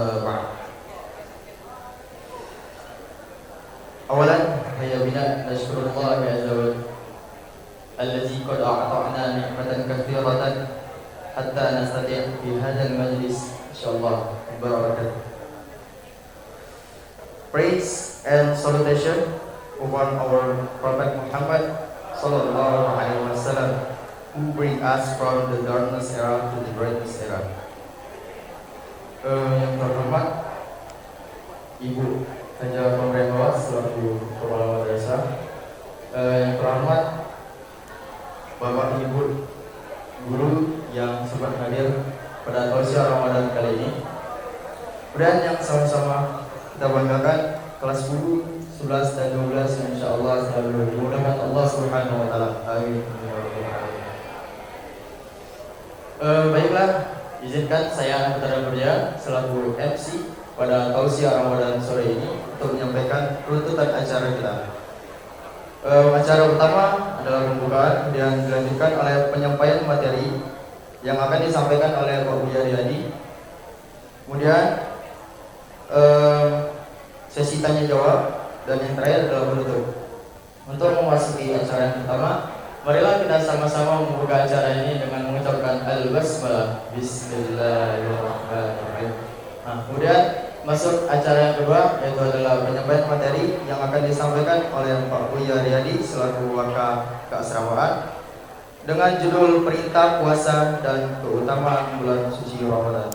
أما بعد. أولا هيا بنا نشكر الله عز وجل الذي قد أعطانا نعمة كثيرة حتى نستطيع في هذا المجلس إن شاء الله بركة. Praise and salutation upon our Prophet Muhammad sallallahu alaihi wasallam, who bring us from the darkness era to the brightness era. Yang terhormat Ibu Haja Pemrembawa selaku Kepala Madrasah, yang terhormat Bapak Ibu guru yang sempat hadir pada tausiah Ramadan kali ini, kemudian yang sama-sama kita banggakan kelas 10, 11 dan 12 yang insyaallah selalu dimudahkan Allah Subhanahu wa taala. Amin. Baiklah, izinkan saya Putra Berja selaku MC pada tausiah Ramadan sore ini untuk menyampaikan runtutan acara kita. Acara pertama adalah pembukaan dan dilanjutkan oleh penyampaian materi yang akan disampaikan oleh Pak Buya Riyadi. Kemudian sesi tanya jawab, dan yang terakhir adalah penutup. Untuk memasuki acara yang pertama, marilah kita sama-sama membuka acara ini dengan mengucapkan al-basmalah, bismillahirrahmanirrahim. Kemudian masuk acara yang kedua, yaitu adalah penyampaian materi yang akan disampaikan oleh Pak Buya Riyadi selaku Waka Keasramaan dengan judul Perintah Puasa dan Keutamaan Bulan Suci Ramadan.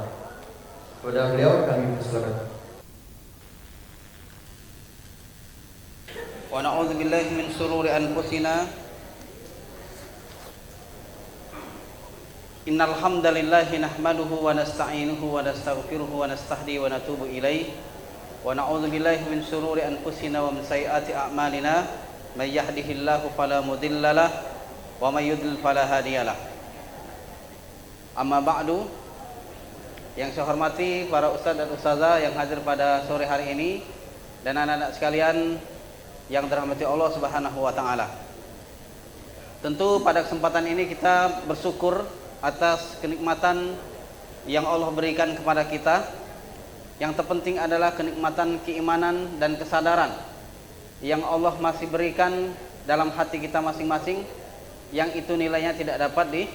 Kepada beliau kami persilakan. Wa na'udzu billahi min shururi anfusina. Innal hamdalillahi nahmaduhu wa nasta'inuhu wa nastaghfiruhu wa nastahdi wa natubu ilaih. Wa na'udzu billahi min shururi anfusina wa min sayyiati a'malina. May yahdihillahu fala mudhillalah wa may yudlil fala hadiyalah. Amma ba'du. Yang saya hormati para ustaz dan ustazah yang hadir pada sore hari ini, dan anak-anak sekalian yang dirahmati Allah Subhanahu wa taala. Tentu pada kesempatan ini kita bersyukur atas kenikmatan yang Allah berikan kepada kita. Yang terpenting adalah kenikmatan keimanan dan kesadaran yang Allah masih berikan dalam hati kita masing-masing, yang itu nilainya tidak dapat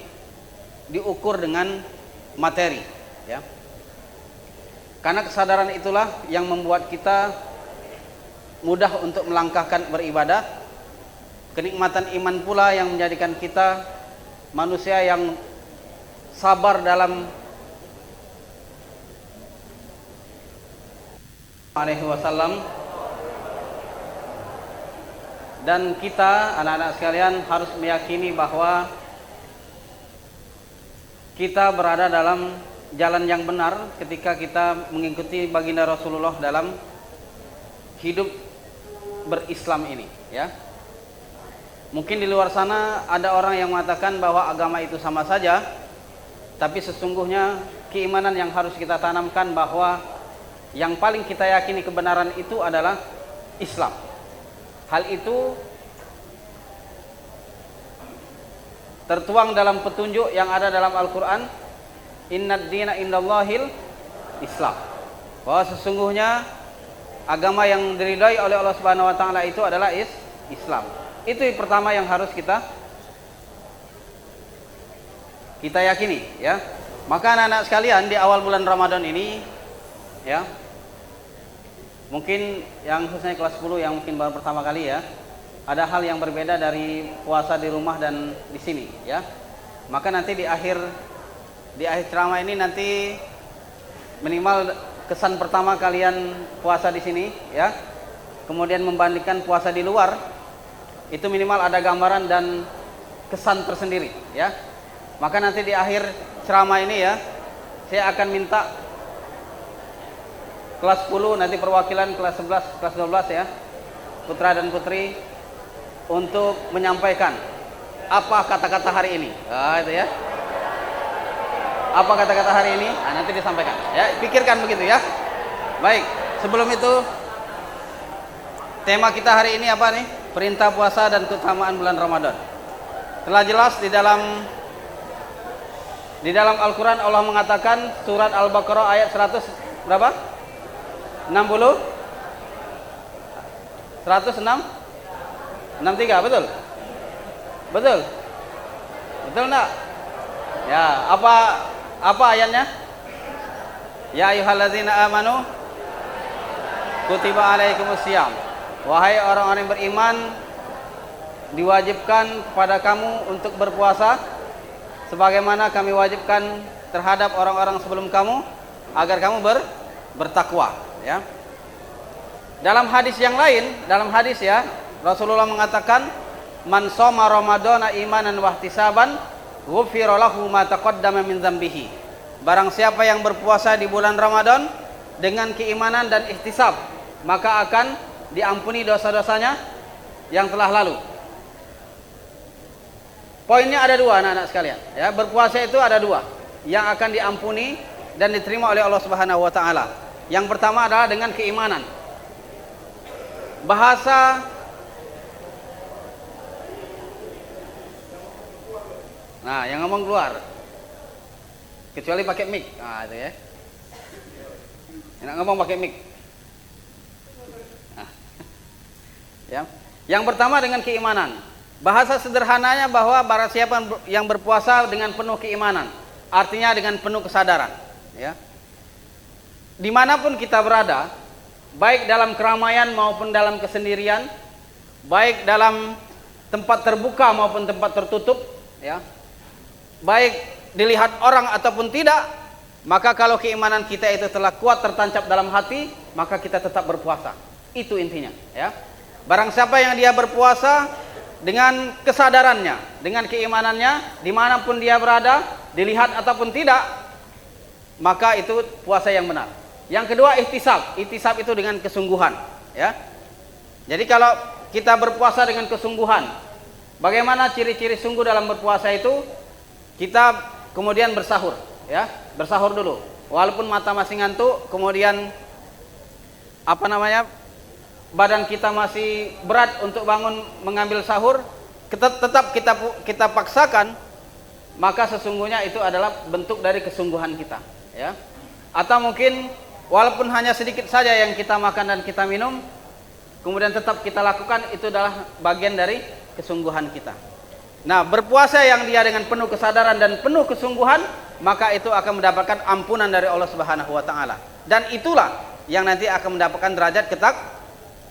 diukur dengan materi, ya. Karena kesadaran itulah yang membuat kita mudah untuk melangkahkan beribadah. Kenikmatan iman pula yang menjadikan kita manusia yang sabar dalam alaihi wasallam. Dan kita anak-anak sekalian harus meyakini bahwa kita berada dalam jalan yang benar ketika kita mengikuti baginda Rasulullah dalam hidup berislam ini, ya. Mungkin di luar sana ada orang yang mengatakan bahwa agama itu sama saja, tapi sesungguhnya keimanan yang harus kita tanamkan bahwa yang paling kita yakini kebenaran itu adalah Islam. Hal itu tertuang dalam petunjuk yang ada dalam Al-Quran, innad dina indallahil Islam, bahwa sesungguhnya agama yang diridhai oleh Allah Subhanahu wa taala itu adalah Islam. Itu yang pertama yang harus kita yakini, ya. Maka anak-anak sekalian, di awal bulan Ramadan ini, ya, mungkin yang khususnya kelas 10 yang mungkin baru pertama kali, ya, ada hal yang berbeda dari puasa di rumah dan di sini, ya. Maka nanti di akhir ceramah ini nanti minimal kesan pertama kalian puasa di sini, ya. Kemudian membandingkan puasa di luar, itu minimal ada gambaran dan kesan tersendiri, ya. Maka nanti di akhir ceramah ini, ya, saya akan minta kelas 10 nanti perwakilan kelas 11, kelas 12, ya, putra dan putri, untuk menyampaikan apa kata-kata hari ini. Itu, ya. Apa kata-kata hari ini? Nanti disampaikan, ya. Pikirkan begitu, ya. Baik, sebelum itu tema kita hari ini apa nih? Perintah puasa dan keutamaan bulan Ramadan. Telah jelas di dalam Al-Quran Allah mengatakan, surat Al-Baqarah ayat 156, berapa? 60? 106? 63, betul? Betul? Betul enggak? Ya, apa ayatnya? Ya ayyuhalladzina amanu kutiba alaikumusiyam. Wahai orang-orang yang beriman, diwajibkan kepada kamu untuk berpuasa sebagaimana kami wajibkan terhadap orang-orang sebelum kamu agar kamu bertakwa, ya. Dalam hadis yang lain, ya, Rasulullah mengatakan, "Man shoma ramadhana imanan wa ihtisaban, ghufira lahu ma taqaddama min dzambihi." Barang siapa yang berpuasa di bulan Ramadan dengan keimanan dan ihtisab, maka akan diampuni dosa-dosanya yang telah lalu. Poinnya ada dua, anak-anak sekalian, ya. Berpuasa itu ada dua yang akan diampuni dan diterima oleh Allah Subhanahu wa taala. Yang pertama adalah dengan keimanan. Bahasa Nah, yang ngomong keluar. Kecuali pakai mic. Nah, itu ya. Enak ngomong pakai mic. Nah. Ya. Yang pertama dengan keimanan. Bahasa sederhananya bahwa barang siapa yang berpuasa dengan penuh keimanan, artinya dengan penuh kesadaran, ya. Dimanapun kita berada, baik dalam keramaian maupun dalam kesendirian, baik dalam tempat terbuka maupun tempat tertutup, ya, baik dilihat orang ataupun tidak, maka kalau keimanan kita itu telah kuat tertancap dalam hati, maka kita tetap berpuasa. Itu intinya, ya. Barang siapa yang dia berpuasa dengan kesadarannya, dengan keimanannya, dimanapun dia berada, dilihat ataupun tidak, maka itu puasa yang benar. Yang kedua, ihtisab. Ihtisab itu dengan kesungguhan, ya. Jadi kalau kita berpuasa dengan kesungguhan, bagaimana ciri-ciri sungguh dalam berpuasa itu? Kita kemudian bersahur, ya. Bersahur dulu. Walaupun mata masih ngantuk, kemudian badan kita masih berat untuk bangun mengambil sahur, tetap kita paksakan, maka sesungguhnya itu adalah bentuk dari kesungguhan kita, ya. Atau mungkin walaupun hanya sedikit saja yang kita makan dan kita minum, kemudian tetap kita lakukan, itu adalah bagian dari kesungguhan kita. Nah, berpuasa yang dia dengan penuh kesadaran dan penuh kesungguhan, maka itu akan mendapatkan ampunan dari Allah Subhanahu wa taala. Dan itulah yang nanti akan mendapatkan derajat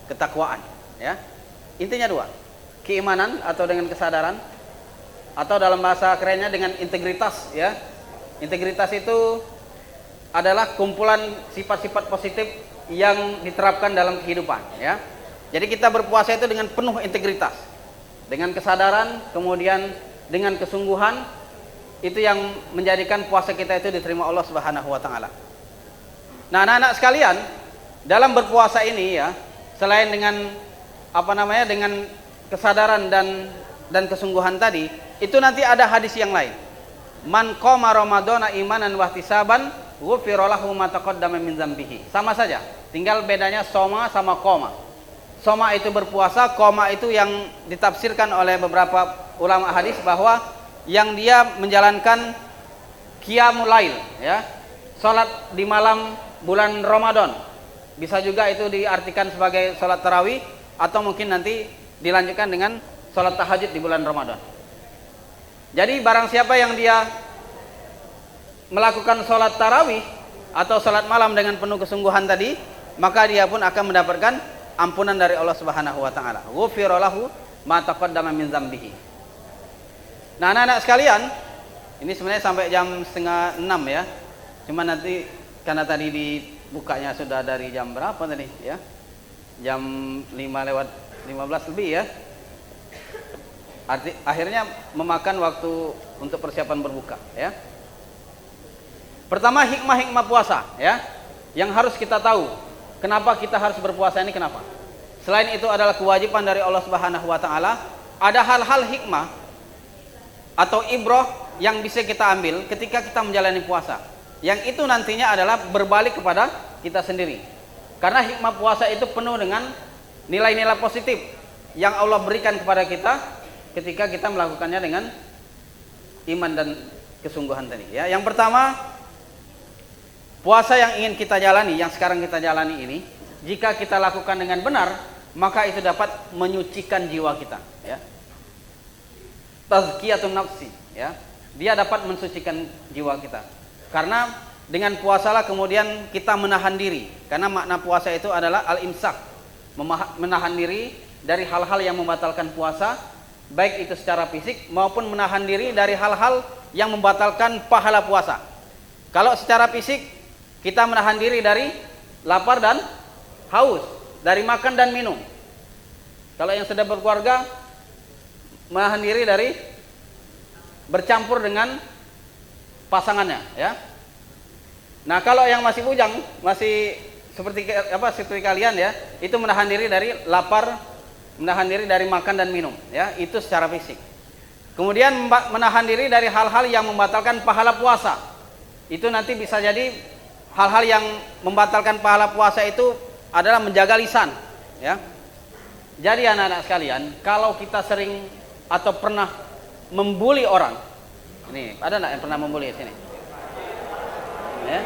ketakwaan, ya. Intinya dua, keimanan atau dengan kesadaran, atau dalam bahasa kerennya dengan integritas, ya. Integritas itu adalah kumpulan sifat-sifat positif yang diterapkan dalam kehidupan, ya. Jadi kita berpuasa itu dengan penuh integritas, dengan kesadaran, kemudian dengan kesungguhan, itu yang menjadikan puasa kita itu diterima Allah Subhanahu wa taala. Nah, anak-anak sekalian, dalam berpuasa ini, ya, selain dengan dengan kesadaran dan kesungguhan tadi, itu nanti ada hadis yang lain. Man qama ramadhana imanan wa ihtisaban, ghufira lahu ma taqaddama min dzambihi. Sama saja, tinggal bedanya soma sama qoma. Soma itu berpuasa, qoma itu yang ditafsirkan oleh beberapa ulama hadis bahwa yang dia menjalankan qiyamul lail, ya. Salat di malam bulan Ramadan. Bisa juga itu diartikan sebagai sholat tarawih, atau mungkin nanti dilanjutkan dengan sholat tahajud di bulan Ramadan. Jadi barang siapa yang dia melakukan sholat tarawih atau sholat malam dengan penuh kesungguhan tadi, maka dia pun akan mendapatkan ampunan dari Allah Subhanahu wa taala. Ghufira lahu ma taqaddama min dzambihi. Nah, anak-anak sekalian, ini sebenarnya sampai jam 5:30, ya. Cuma nanti karena tadi bukanya sudah dari jam berapa tadi, ya? Jam 5:15 lebih, ya. Akhirnya memakan waktu untuk persiapan berbuka, ya. Pertama, hikmah-hikmah puasa, ya, yang harus kita tahu. Kenapa kita harus berpuasa ini, kenapa? Selain itu adalah kewajiban dari Allah Subhanahu wa taala, ada hal-hal hikmah atau ibroh yang bisa kita ambil ketika kita menjalani puasa. Yang itu nantinya adalah berbalik kepada kita sendiri. Karena hikmah puasa itu penuh dengan nilai-nilai positif yang Allah berikan kepada kita ketika kita melakukannya dengan iman dan kesungguhan tadi, ya. Yang pertama, puasa yang ingin kita jalani, yang sekarang kita jalani ini, jika kita lakukan dengan benar, maka itu dapat menyucikan jiwa kita, ya. Tazkiyatun nafsi, ya. Dia dapat mensucikan jiwa kita. Karena dengan puasalah kemudian kita menahan diri. Karena makna puasa itu adalah al-imsak, menahan diri dari hal-hal yang membatalkan puasa, baik itu secara fisik maupun menahan diri dari hal-hal yang membatalkan pahala puasa. Kalau secara fisik kita menahan diri dari lapar dan haus, dari makan dan minum. Kalau yang sudah berkeluarga, menahan diri dari bercampur dengan pasangannya, ya. Nah, kalau yang masih bujang, masih seperti kalian, ya, itu menahan diri dari lapar, menahan diri dari makan dan minum, ya, itu secara fisik. Kemudian menahan diri dari hal-hal yang membatalkan pahala puasa. Itu nanti bisa jadi hal-hal yang membatalkan pahala puasa itu adalah menjaga lisan, ya. Jadi anak-anak sekalian, kalau kita sering atau pernah membuli orang, ini ada enggak yang pernah membuli di sini? Ya.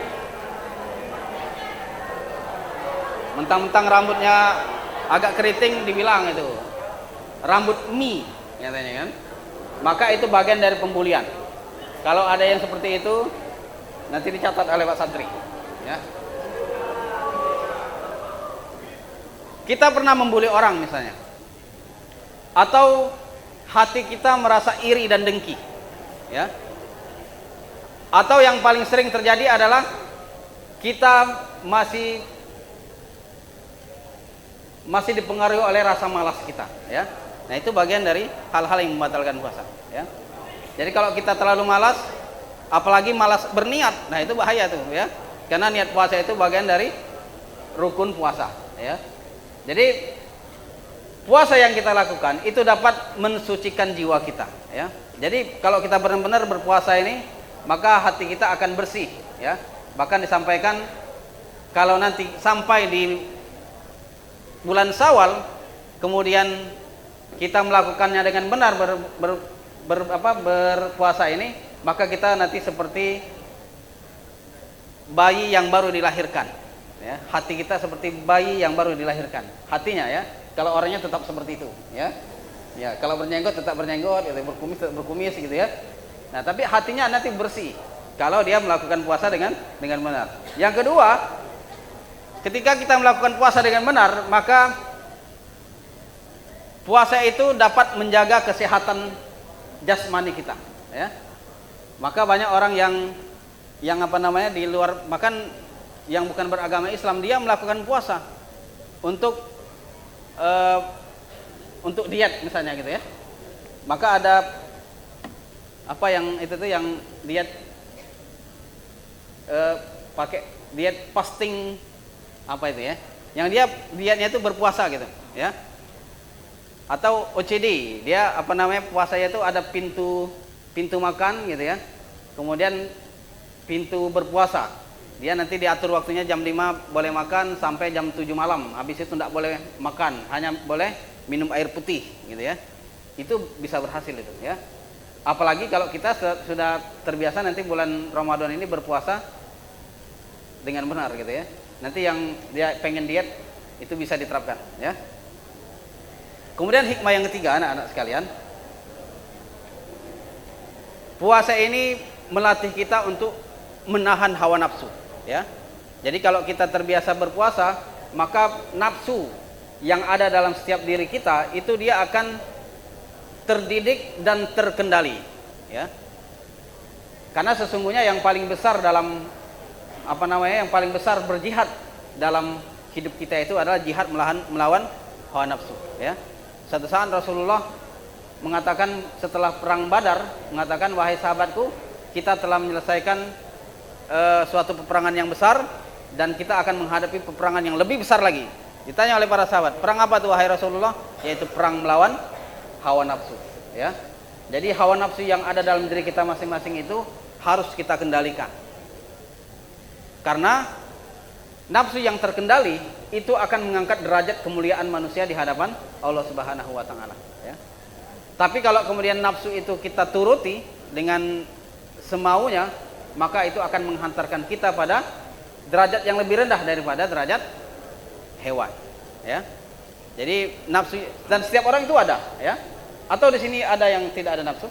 Mentang-mentang rambutnya agak keriting dibilang itu rambut mie, katanya kan. Maka itu bagian dari pembulian. Kalau ada yang seperti itu, nanti dicatat oleh Pak Santri, ya. Kita pernah membuli orang misalnya, atau hati kita merasa iri dan dengki, ya. Atau yang paling sering terjadi adalah kita masih dipengaruhi oleh rasa malas kita, ya. Nah, itu bagian dari hal-hal yang membatalkan puasa, ya. Jadi kalau kita terlalu malas, apalagi malas berniat, nah itu bahaya tuh, ya. Karena niat puasa itu bagian dari rukun puasa, ya. Jadi puasa yang kita lakukan itu dapat mensucikan jiwa kita, ya. Jadi kalau kita benar-benar berpuasa ini, maka hati kita akan bersih, ya. Bahkan disampaikan kalau nanti sampai di bulan Syawal, kemudian kita melakukannya dengan benar berpuasa ini, maka kita nanti seperti bayi yang baru dilahirkan, ya. Hati kita seperti bayi yang baru dilahirkan, hatinya, ya. Kalau orangnya tetap seperti itu, ya. Ya, kalau berjenggot tetap berjenggot, gitu, berkumis tetap berkumis, gitu, ya. Nah, tapi hatinya nanti bersih kalau dia melakukan puasa dengan benar. Yang kedua, ketika kita melakukan puasa dengan benar, maka puasa itu dapat menjaga kesehatan jasmani kita, ya. Maka banyak orang yang di luar, bahkan yang bukan beragama Islam, dia melakukan puasa untuk diet misalnya, gitu, ya. Maka ada yang diet pakai diet fasting, itu, ya. Yang dia dietnya itu berpuasa, gitu, ya. Atau OCD, dia puasanya itu ada pintu makan, gitu, ya. Kemudian pintu berpuasa. Dia nanti diatur waktunya jam 5 boleh makan sampai jam 7 malam. Habis itu tidak boleh makan, hanya boleh minum air putih, gitu, ya. Itu bisa berhasil itu, ya. Apalagi kalau kita sudah terbiasa nanti bulan Ramadan ini berpuasa dengan benar, gitu, ya. Nanti yang dia pengen diet itu bisa diterapkan, ya. Kemudian hikmah yang ketiga, anak-anak sekalian, puasa ini melatih kita untuk menahan hawa nafsu, ya. Jadi kalau kita terbiasa berpuasa, maka nafsu yang ada dalam setiap diri kita itu dia akan terdidik dan terkendali, ya. Karena sesungguhnya yang paling besar dalam yang paling besar berjihad dalam hidup kita itu adalah jihad melawan hawa nafsu, ya. Satu saat Rasulullah mengatakan setelah perang Badar, mengatakan, wahai sahabatku, kita telah menyelesaikan suatu peperangan yang besar dan kita akan menghadapi peperangan yang lebih besar lagi. Ditanya oleh para sahabat, perang apa tuh wahai Rasulullah? Yaitu perang melawan hawa nafsu, ya. Jadi hawa nafsu yang ada dalam diri kita masing-masing itu harus kita kendalikan. Karena nafsu yang terkendali itu akan mengangkat derajat kemuliaan manusia di hadapan Allah Subhanahu wa taala, ya. Tapi kalau kemudian nafsu itu kita turuti dengan semaunya, maka itu akan menghantarkan kita pada derajat yang lebih rendah daripada derajat hewan, ya. Jadi nafsu, dan setiap orang itu ada, ya. Atau di sini ada yang tidak ada nafsu?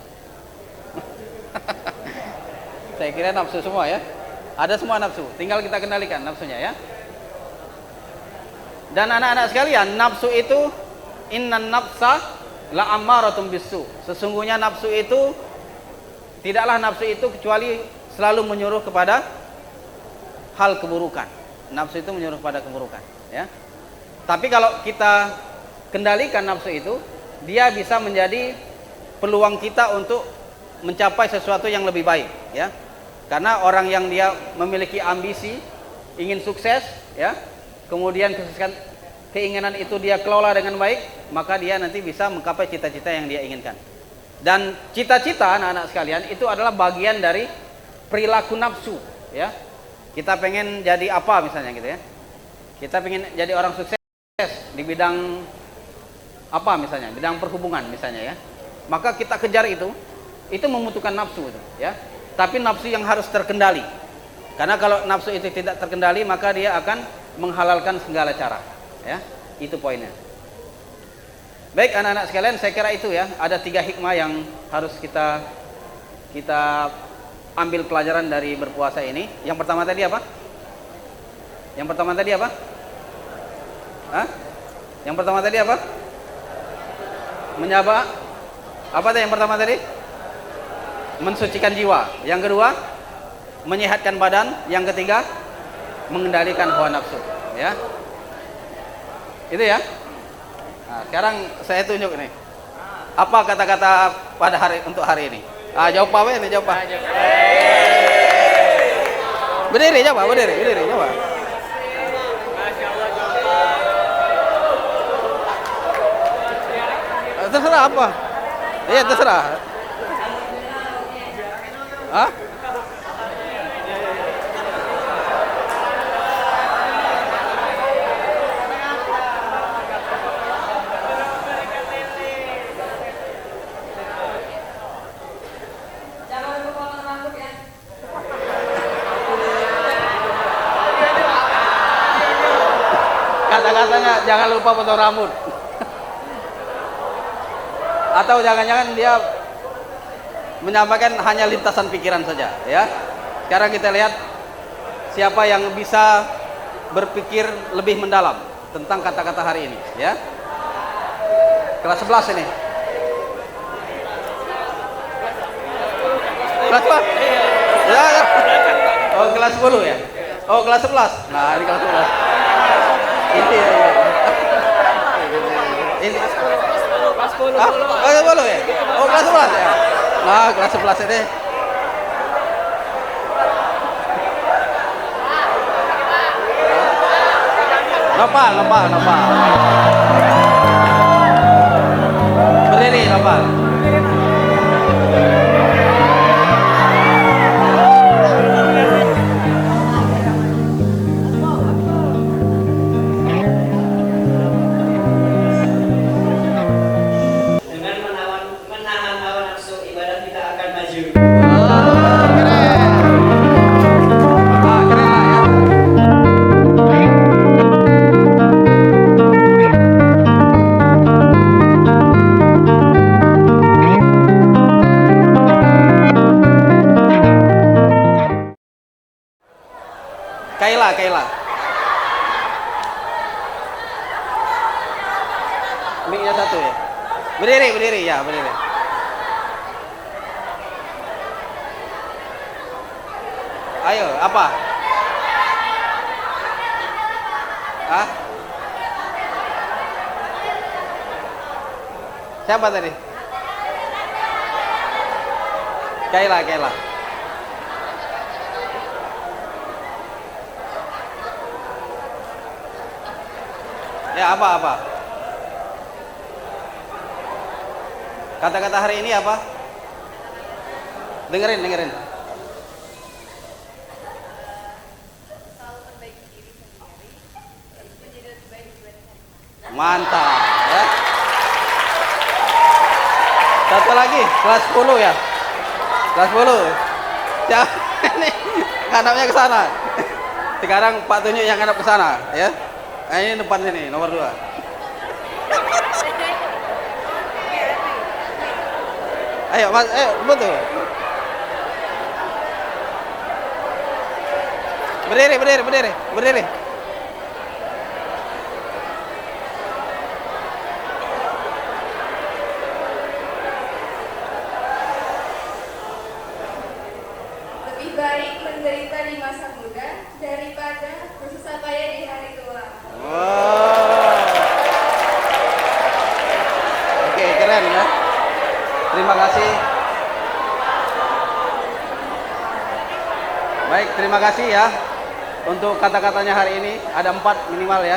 Saya kira nafsu semua, ya. Ada semua nafsu, tinggal kita kendalikan nafsunya, ya. Dan anak-anak sekalian, nafsu itu innan nafsa la ammaratun bisu. Sesungguhnya nafsu itu tidaklah nafsu itu kecuali selalu menyuruh kepada hal keburukan. Nafsu itu menyuruh kepada keburukan, ya. Tapi kalau kita kendalikan nafsu itu, dia bisa menjadi peluang kita untuk mencapai sesuatu yang lebih baik, ya. Karena orang yang dia memiliki ambisi, ingin sukses, ya, kemudian keinginan itu dia kelola dengan baik, maka dia nanti bisa menggapai cita-cita yang dia inginkan. Dan cita-cita anak-anak sekalian itu adalah bagian dari perilaku nafsu, ya. Kita pengen jadi apa misalnya gitu, ya. Kita pengen jadi orang sukses di bidang apa misalnya, bidang perhubungan misalnya, ya. Maka kita kejar itu membutuhkan nafsu itu, ya. Tapi nafsu yang harus terkendali. Karena kalau nafsu itu tidak terkendali, maka dia akan menghalalkan segala cara, ya. Itu poinnya. Baik anak-anak sekalian, saya kira itu, ya. Ada 3 hikmah yang harus kita ambil pelajaran dari berpuasa ini. Yang pertama tadi apa? Hah? Yang pertama tadi apa? Menyapa. Apa tadi yang pertama tadi? Mensucikan jiwa. Yang kedua, menyehatkan badan. Yang ketiga, mengendalikan hawa nafsu, ya. Itu, ya. Nah, sekarang saya tunjuk nih. Apa kata-kata pada untuk hari ini? Jawab apa ini? Jawab apa? Berdiri, coba, berdiri, coba. Terserah apa? Iya, terserah. Hah? Kata-katanya jangan lupa potong rambut. Atau jangan-jangan dia menyampaikan hanya lintasan pikiran saja, ya. Sekarang kita lihat siapa yang bisa berpikir lebih mendalam tentang kata-kata hari ini, ya. Kelas 11 ini. Kelas apa? Ya, ya. Oh, kelas 10 ya. Oh, kelas 11. Nah, ini kelas 11. Ini ya. Ini kelas 10. Ah, kelas 10 ya? Oh, kelas 11 ya. Nah, kelas 11 ini. Nopal. Berdiri, Nopal. Kaila. Mic-nya satu ya. Berdiri ya, berdiri. Ayo, apa? Hah? Siapa tadi? Kaila. Ya, apa? Kata-kata hari ini apa? Dengerin. Mantap, ya. Satu lagi, kelas 10 ya. Kelas 10. Ya, ini ngadapnya ke sana. Sekarang Pak tunjuk yang hadap ke sana, ya. Nah, ini depan sini, nomor 2. Ayo, Mas, betul. Berdiri. Lebih baik menderita di masa muda daripada bersusah payah di hari tua. Wow. Oke, keren ya. Terima kasih. Baik, terima kasih ya. Untuk kata-katanya hari ini ada 4 minimal ya.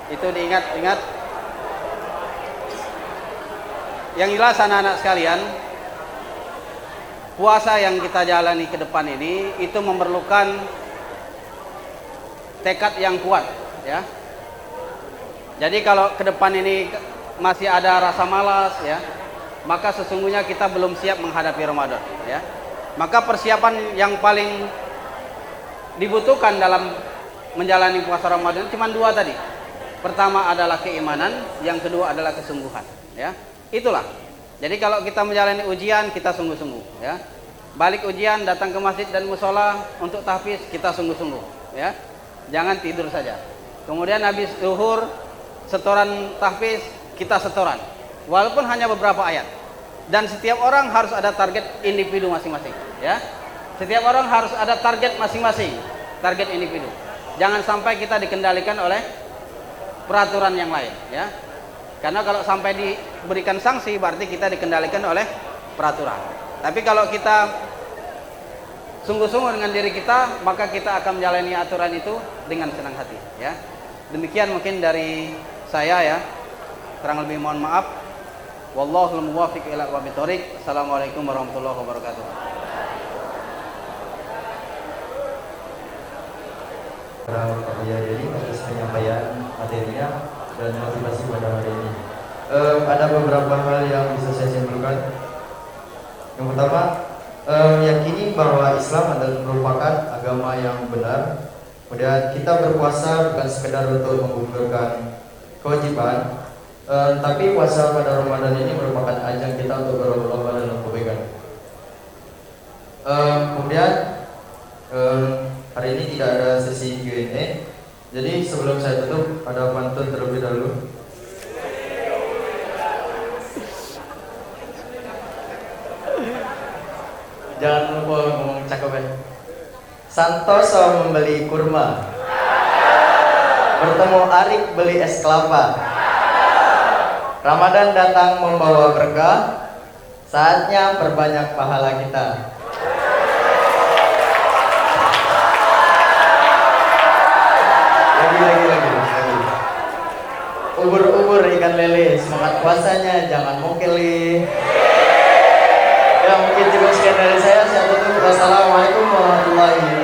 Itu diingat-ingat. Yang jelas anak-anak sekalian, puasa yang kita jalani ke depan ini itu memerlukan tekad yang kuat ya. Jadi kalau ke depan ini masih ada rasa malas ya, maka sesungguhnya kita belum siap menghadapi Ramadan ya. Maka persiapan yang paling dibutuhkan dalam menjalani puasa Ramadan cuma 2 tadi. Pertama adalah keimanan, yang kedua adalah kesungguhan ya. Itulah. Jadi kalau kita menjalani ujian, kita sungguh-sungguh ya. Balik ujian, datang ke masjid dan musola untuk tahfiz, kita sungguh-sungguh ya. Jangan tidur saja. Kemudian habis zuhur, setoran tahfiz, kita setoran. Walaupun hanya beberapa ayat. Dan setiap orang harus ada target individu masing-masing ya. Setiap orang harus ada target masing-masing, target individu. Jangan sampai kita dikendalikan oleh peraturan yang lain ya. Karena kalau sampai diberikan sanksi berarti kita dikendalikan oleh peraturan. Tapi kalau kita sungguh-sungguh dengan diri kita, maka kita akan menjalani aturan itu dengan senang hati ya. Demikian mungkin dari saya ya. Kurang lebih mohon maaf. Wallahul muwaffiq ila aqwamit thoriq. Assalamualaikum warahmatullahi wabarakatuh. Pak Yadiri atas penyampaian materinya dan motivasi pada hari ini. Ada beberapa hal yang bisa saya simpulkan. Yang pertama, yakini bahwa Islam adalah merupakan agama yang benar. Kemudian kita berpuasa bukan sekedar untuk menggugurkan kewajiban, tapi puasa pada Ramadan ini merupakan ajang kita untuk berlomba-lomba dalam kebaikan. Kemudian hari ini tidak ada sesi Q&A. Jadi sebelum saya tutup ada pantun terlebih dahulu. Jangan lupa ngomong cakep ya. Santoso membeli kurma, bertemu Arik beli es kelapa. Ramadan datang membawa berkah, saatnya perbanyak pahala kita. Lagi. Ubur-ubur ikan lele, semangat puasanya jangan mungkili. Ya mungkin cukup sekian dari saya tutup. Wassalamualaikum warahmatullahi wabarakatuh.